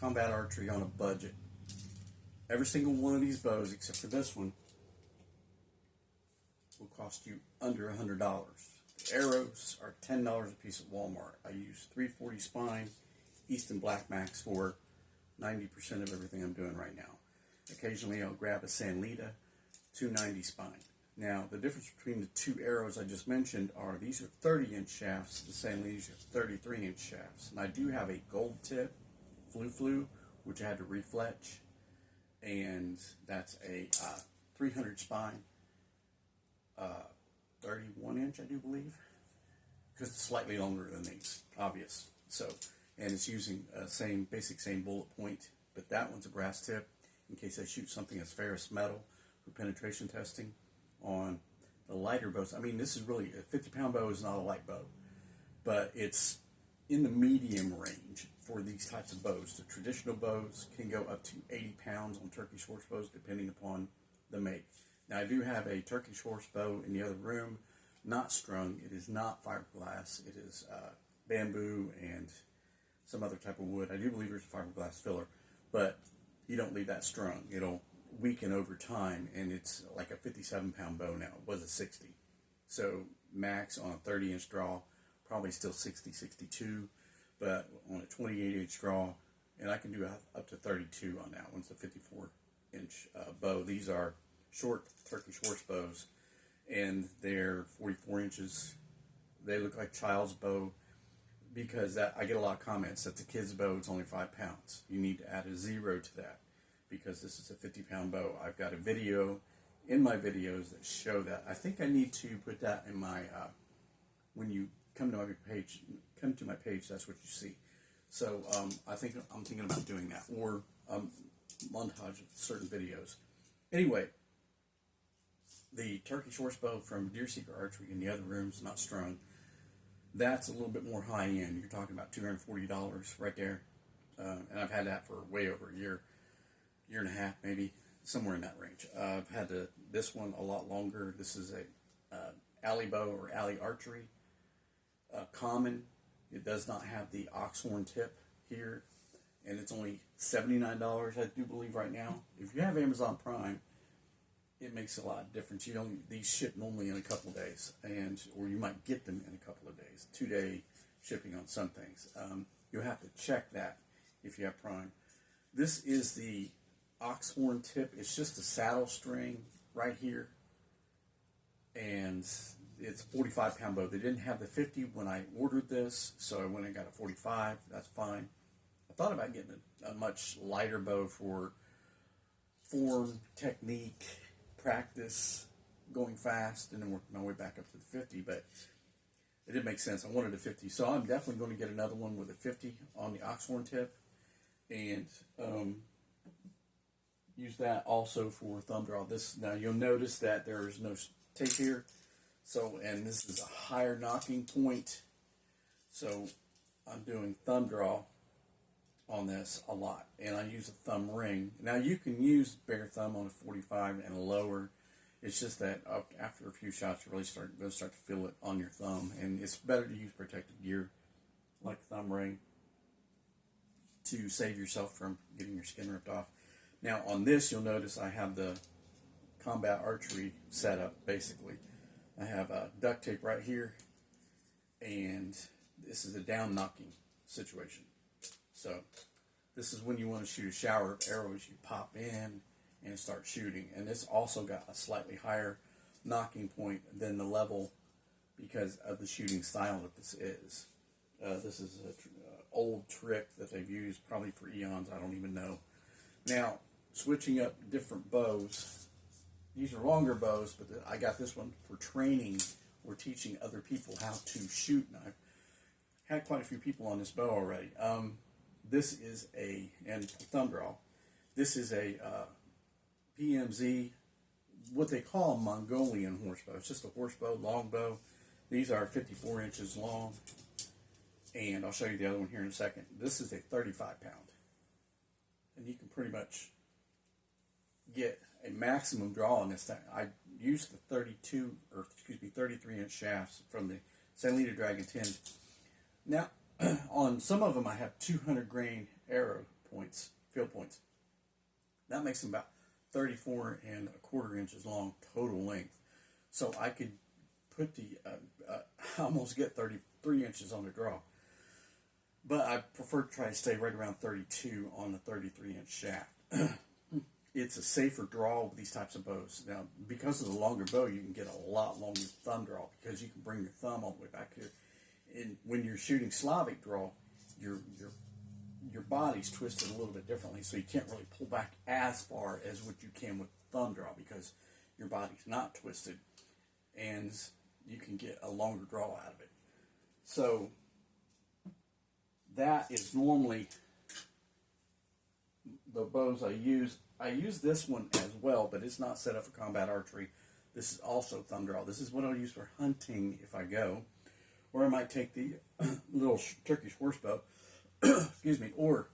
combat archery on a budget. Every single one of these bows, except for this one, will cost you under $100. The arrows are $10 a piece at Walmart. I use 340 spine, Easton Black Max for 90% of everything I'm doing right now. Occasionally I'll grab a Sanlita 290 spine. Now, the difference between the two arrows I just mentioned are these are 30-inch shafts, the Sanlitas are 33-inch shafts. And I do have a gold tip, flu, which I had to refletch, and that's a 300 spine, 31-inch, I do believe, because it's slightly longer than these, obvious. So, and it's using same bullet point, but that one's a brass tip in case I shoot something as ferrous metal for penetration testing on the lighter bows. I mean, this is really, a 50-pound bow is not a light bow, but it's in the medium range for these types of bows. The traditional bows can go up to 80 pounds on Turkish horse bows, depending upon the make. Now, I do have a Turkish horse bow in the other room, not strung. It is not fiberglass. It is bamboo and some other type of wood. I do believe there's a fiberglass filler, but you don't leave that strung. It'll weaken over time, and it's like a 57-pound bow now. It was a 60. So max on a 30-inch draw, probably still 60, 62, but on a 28-inch draw, and I can do up to 32 on that one. It's a 54-inch bow. These are short Turkish horse bows, and they're 44 inches. They look like child's bow because I get a lot of comments that the kid's bow is only 5 pounds. You need to add a 0 to that because this is a 50-pound bow. I've got a video in my videos that show that. I think I need to put that in my, when you come to my page, that's what you see. So I'm thinking about doing that, or montage of certain videos. Anyway, the Turkish horse bow from Deer Seeker Archery in the other room's not strung. That's a little bit more high end. You're talking about $240 right there. And I've had that for way over a year and a half, maybe, somewhere in that range. I've had this one a lot longer. This is a alley bow or alley archery. Common. It does not have the oxhorn tip here, and it's only $79, I do believe, right now. If you have Amazon Prime, it makes a lot of difference. These ship normally in a couple of days, or you might get them in a couple of days. 2-day shipping on some things. You'll have to check that if you have Prime. This is the oxhorn tip. It's just a saddle string right here, and it's a 45-pound bow. They didn't have the 50 when I ordered this, so I went and got a 45. That's fine. I thought about getting a much lighter bow for form, technique, practice, going fast, and then working my way back up to the 50, but it didn't make sense. I wanted a 50, so I'm definitely going to get another one with a 50 on the oxhorn tip, and use that also for thumb draw. Now you'll notice that there is no tape here, and this is a higher knocking point, so I'm doing thumb draw on this a lot, and I use a thumb ring. Now you can use bare thumb on a 45 and a lower. It's just that after a few shots you really start to feel it on your thumb, and it's better to use protective gear like thumb ring to save yourself from getting your skin ripped off. Now on this, you'll notice I have the combat archery setup. Basically, I have duct tape right here, and this is a down knocking situation. So this is when you want to shoot a shower of arrows. You pop in and start shooting. And this also got a slightly higher knocking point than the level because of the shooting style that this is. This is an old trick that they've used probably for eons. I don't even know. Now, switching up different bows. These are longer bows, but I got this one for training or teaching other people how to shoot. And I've had quite a few people on this bow already. This is and thumb draw, this is a PMZ, what they call a Mongolian horse bow. It's just a horse bow, long bow. These are 54 inches long, and I'll show you the other one here in a second. This is a 35 pound, and you can pretty much get a maximum draw on this thing. I used the 33 inch shafts from the Sanlita Dragon 10. Now, on some of them I have 200 grain arrow points, field points. That makes them about 34¼ inches long total length. So I could put almost get 33 inches on the draw. But I prefer to try to stay right around 32 on the 33-inch shaft. It's a safer draw with these types of bows. Now, because of the longer bow, you can get a lot longer thumb draw because you can bring your thumb all the way back here. And when you're shooting Slavic draw, your body's twisted a little bit differently, so you can't really pull back as far as what you can with thumb draw because your body's not twisted, and you can get a longer draw out of it. So that is normally the bows I use. I use this one as well, but it's not set up for combat archery. This is also thumb draw. This is what I'll use for hunting if I go. Or I might take the little Turkish horse bow, excuse me, or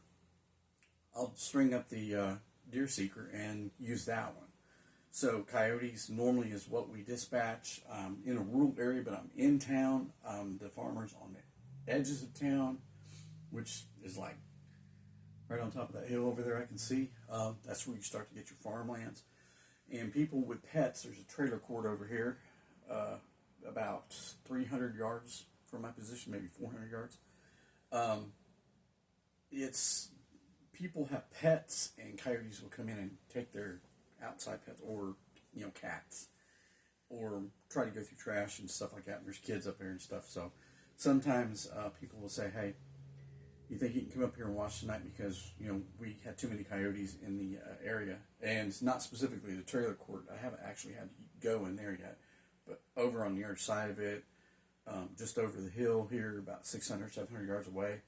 I'll string up the deer seeker and use that one. So coyotes normally is what we dispatch in a rural area, but I'm in town. The farmers on the edges of town, which is like right on top of that hill over there I can see. That's where you start to get your farmlands. And people with pets, there's a trailer court over here, about 300 yards from my position, maybe 400 yards. It's people have pets, and coyotes will come in and take their outside pets, or cats, or try to go through trash and stuff like that. And there's kids up there and stuff. So sometimes people will say, "Hey, you think you can come up here and watch tonight because we had too many coyotes in the area?" And it's not specifically the trailer court. I haven't actually had to go in there yet, but over on the other side of it, just over the hill here, about 600, 700 yards away.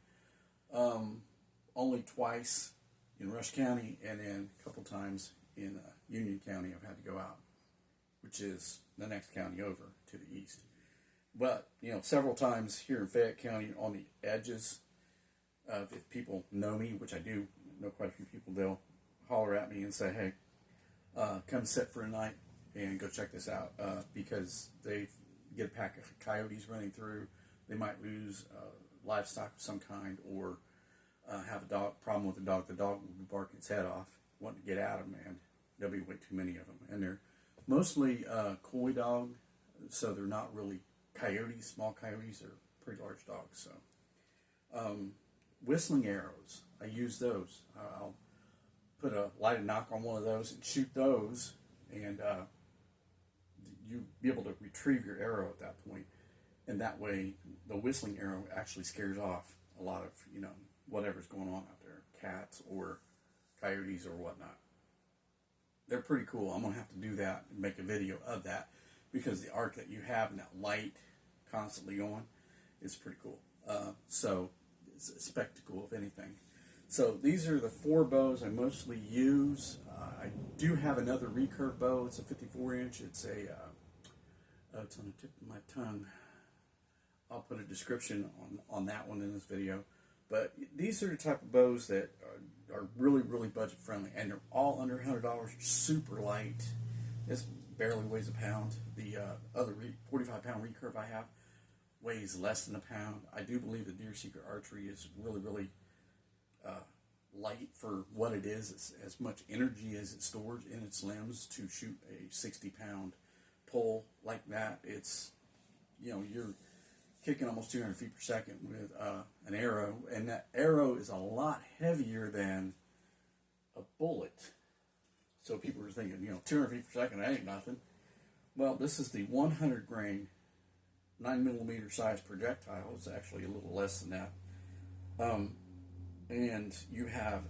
Only twice in Rush County, and then a couple times in Union County I've had to go out, which is the next county over to the east. But, several times here in Fayette County on the edges, if people know me, which I do know quite a few people, they'll holler at me and say, "Hey, come sit for a night and go check this out," because they get a pack of coyotes running through. They might lose livestock of some kind, or have a problem with the dog. The dog will be barking its head off, wanting to get at them, and there'll be way too many of them. And they're mostly coy dog, so they're not really coyotes, small coyotes. They're pretty large dogs. So whistling arrows, I use those. I'll put a lighted knock on one of those and shoot those, and you be able to retrieve your arrow at that point. And that way, the whistling arrow actually scares off a lot of, whatever's going on out there, cats or coyotes or whatnot. They're pretty cool. I'm going to have to do that and make a video of that, because the arc that you have and that light constantly on is pretty cool. So it's a spectacle, if anything. So these are the 4 bows I mostly use. I do have another recurve bow. It's a 54-inch. It's it's on the tip of my tongue. I'll put a description on that one in this video. But these are the type of bows that are really, really budget friendly, and they're all under $100. Super light. This barely weighs a pound. The other 45-pound recurve I have weighs less than a pound. I do believe the Deer Seeker Archery is really, really light for what it is. It's as much energy as it stores in its limbs to shoot a 60-pound pull like that. It's, you're kicking almost 200 feet per second with an arrow, and that arrow is a lot heavier than a bullet. So people are thinking, 200 feet per second, that ain't nothing. Well, this is the 100 grain, 9mm size projectile. It's actually a little less than that. And you have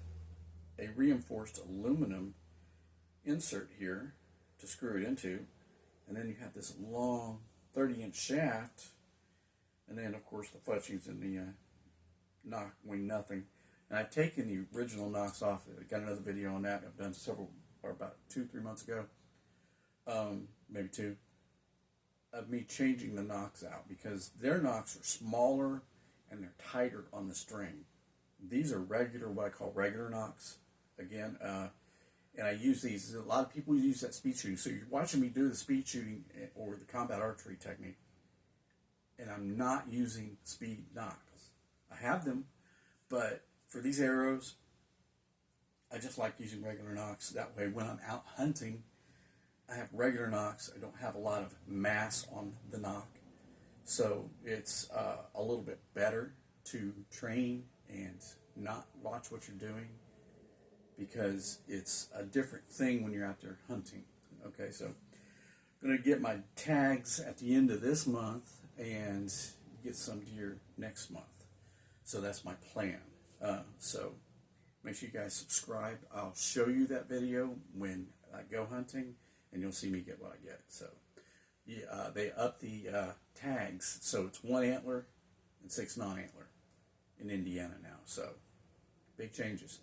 a reinforced aluminum insert here to screw it into, and then you have this long 30-inch shaft. And then, of course, the fletchings and the knock wing nothing. And I've taken the original knocks off. I got another video on that. I've done several, or about 2-3 months ago, maybe 2, of me changing the knocks out, because their knocks are smaller and they're tighter on the string. These are regular, what I call regular knocks. Again, and I use these. A lot of people use that speed shooting. So you're watching me do the speed shooting or the combat archery technique, and I'm not using speed knocks. I have them, but for these arrows, I just like using regular nocks. That way when I'm out hunting, I have regular nocks. I don't have a lot of mass on the nock. So it's a little bit better to train and not watch what you're doing, because it's a different thing when you're out there hunting. Okay, so I'm going to get my tags at the end of this month and get some deer next month. So that's my plan. So make sure you guys subscribe. I'll show you that video when I go hunting, and you'll see me get what I get. So yeah, they up the tags, so it's 1 antler and 6 non-antler in Indiana now. So big changes.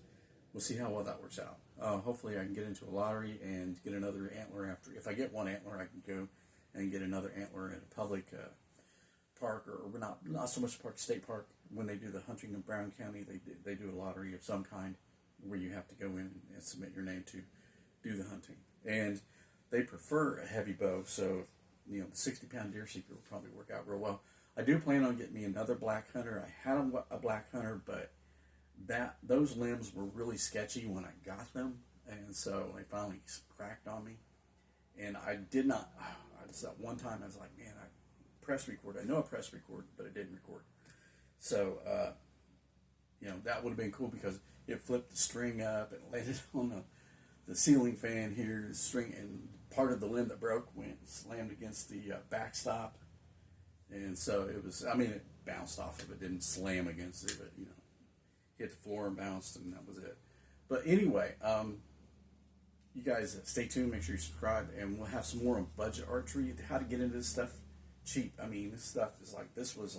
We'll see how well that works out. Hopefully I can get into a lottery and get another antler after. If I get 1 antler, I can go and get another antler at a public park, or not so much park, state park. When they do the hunting in Brown County, they do a lottery of some kind where you have to go in and submit your name to do the hunting. And they prefer a heavy bow, so the 60-pound deer seeker will probably work out real well. I do plan on getting me another black hunter. I had a black hunter, but those limbs were really sketchy when I got them, and so they finally cracked on me. And I did not. Just that one time, I was like, man, I press record. I know I press record, but I didn't record. So that would have been cool, because it flipped the string up and landed on the ceiling fan here. The string, and part of the limb that broke slammed against the backstop, and so it was. I mean, it bounced off of it, didn't slam against it, but hit the floor and bounced, and that was it. But anyway, you guys stay tuned. Make sure you subscribe, and we'll have some more on budget archery. How to get into this stuff cheap. I mean, this stuff is like this was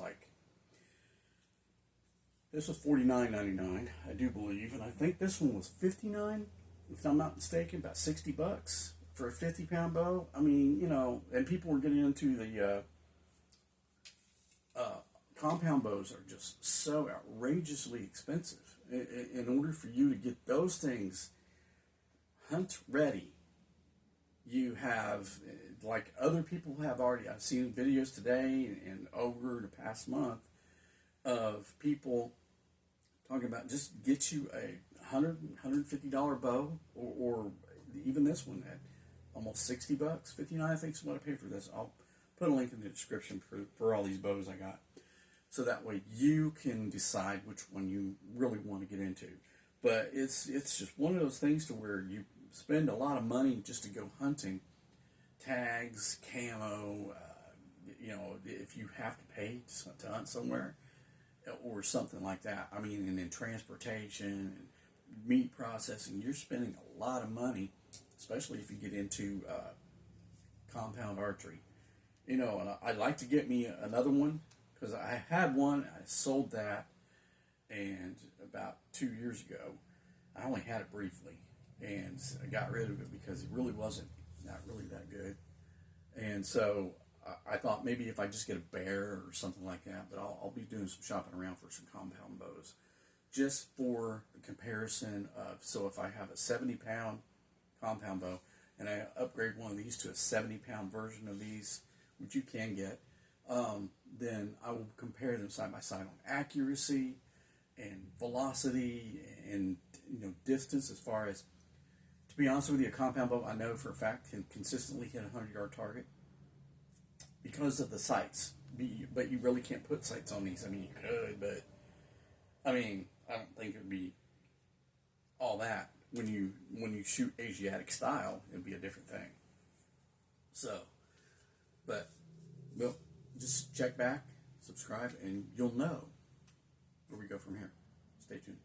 $49.99, I do believe, and I think this one was $59, if I'm not mistaken, about $60 for a 50-pound bow. I mean, and people were getting into the compound bows are just so outrageously expensive. In order for you to get those things hunt ready, you have, like other people have already, I've seen videos today and over the past month of people talking about just get you a $150 bow, or even this one at almost $60, $59 I think is what I paid for this. I'll put a link in the description for all these bows I got, so that way you can decide which one you really want to get into. But it's just one of those things to where you spend a lot of money just to go hunting, tags, camo, if you have to pay to hunt somewhere or something like that. I mean, and then transportation and meat processing, you're spending a lot of money, especially if you get into compound archery. And I'd like to get me another one, because I had one, I sold that, and about 2 years ago, I only had it briefly, and I got rid of it because it really wasn't not really that good. And so I thought maybe if I just get a bear or something like that, but I'll be doing some shopping around for some compound bows, just for the comparison of, so if I have a 70-pound compound bow, and I upgrade one of these to a 70-pound version of these, which you can get, then I will compare them side by side on accuracy and velocity and distance. As far as, to be honest with you, a compound bow I know for a fact can consistently hit a 100-yard target because of the sights. But you really can't put sights on these. I mean, you could, but I don't think it would be all that. When you shoot Asiatic style, it would be a different thing. So, but well, just check back, subscribe, and you'll know where we go from here. Stay tuned.